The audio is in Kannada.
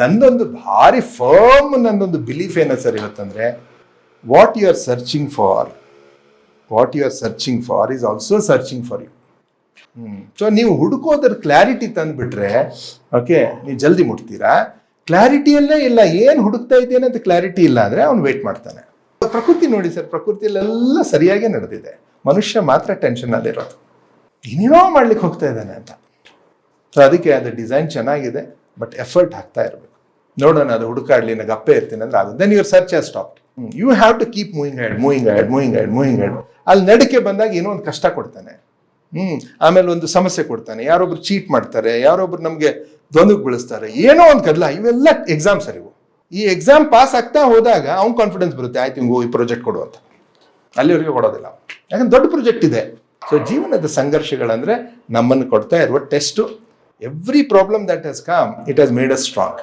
ನಂದೊಂದು ಭಾರಿ ಫರ್ಮ್ ನಂದೊಂದು ಬಿಲೀಫ್ ಏನೋ ಸರ್ ಇವತ್ತಂದ್ರೆ, what you are searching for is also searching for you. So ನೀವು ಹುಡುಕೋದ್ರ ಕ್ಲಾರಿಟಿ ತಂದುಬಿಟ್ರೆ ಓಕೆ, ನೀವು ಜಲ್ದಿ ಮುಟ್ತೀರಾ. ಕ್ಲಾರಿಟಿಯಲ್ಲೇ ಇಲ್ಲ, ಏನು ಹುಡುಕ್ತಾ ಇದ್ದೇನೆ ಅಂತ ಕ್ಲಾರಿಟಿ ಇಲ್ಲ ಅಂದರೆ ಅವ್ನು ವೇಟ್ ಮಾಡ್ತಾನೆ. ಪ್ರಕೃತಿ ನೋಡಿ ಸರ್, ಪ್ರಕೃತಿಯಲ್ಲೆಲ್ಲ ಸರಿಯಾಗೇ ನಡೆದಿದೆ, ಮನುಷ್ಯ ಮಾತ್ರ ಟೆನ್ಷನ್ನಲ್ಲಿರೋದು, ಏನೇನೋ ಮಾಡ್ಲಿಕ್ಕೆ ಹೋಗ್ತಾ ಇದ್ದಾನೆ ಅಂತ. ಸೊ ಅದಕ್ಕೆ ಅದು ಡಿಸೈನ್ ಚೆನ್ನಾಗಿದೆ, ಬಟ್ ಎಫರ್ಟ್ ಹಾಕ್ತಾ ಇರಬೇಕು. ನೋಡೋಣ, ಅದು ಹುಡುಕಾಡ್ಲಿ, ನನಗೆ ಅಪ್ಪೆ ಇರ್ತೀನಿ ಅಂದ್ರೆ ಆಗುತ್ತೆ. Then your search has stopped. You have to keep moving head. ಅಲ್ಲಿ ನಡಿಕೆ ಬಂದಾಗ ಏನೋ ಒಂದು ಕಷ್ಟ ಕೊಡ್ತಾನೆ, ಆಮೇಲೆ ಒಂದು ಸಮಸ್ಯೆ ಕೊಡ್ತಾನೆ, ಯಾರೊಬ್ರು ಚೀಟ್ ಮಾಡ್ತಾರೆ, ಯಾರೊಬ್ರು ನಮಗೆ ದ್ವಂದ್ವಕ್ಕೆ ಬೀಳಿಸ್ತಾರೆ, ಏನೋ ಒಂದು ಗದ್ದಲ. ಇವೆಲ್ಲ ಎಕ್ಸಾಮ್ ಸರ್ ಇವು. ಈ ಎಕ್ಸಾಮ್ ಪಾಸ್ ಆಗ್ತಾ ಹೋದಾಗ ಅವ್ನು ಕಾನ್ಫಿಡೆನ್ಸ್ ಬರುತ್ತೆ, ಆಯ್ತು ಹಿಂಗೋ ಈ ಪ್ರಾಜೆಕ್ಟ್ ಕೊಡು ಅಂತ. ಅಲ್ಲಿವರೆಗೆ ಕೊಡೋದಿಲ್ಲ, ಯಾಕಂದ್ರೆ ದೊಡ್ಡ ಪ್ರಾಜೆಕ್ಟ್ ಇದೆ. ಸೊ ಜೀವನದ ಸಂಘರ್ಷಗಳಂದ್ರೆ ನಮ್ಮನ್ನು ಕೊಡ್ತಾ ಇರುವ test. Every problem that has come, it has made us strong.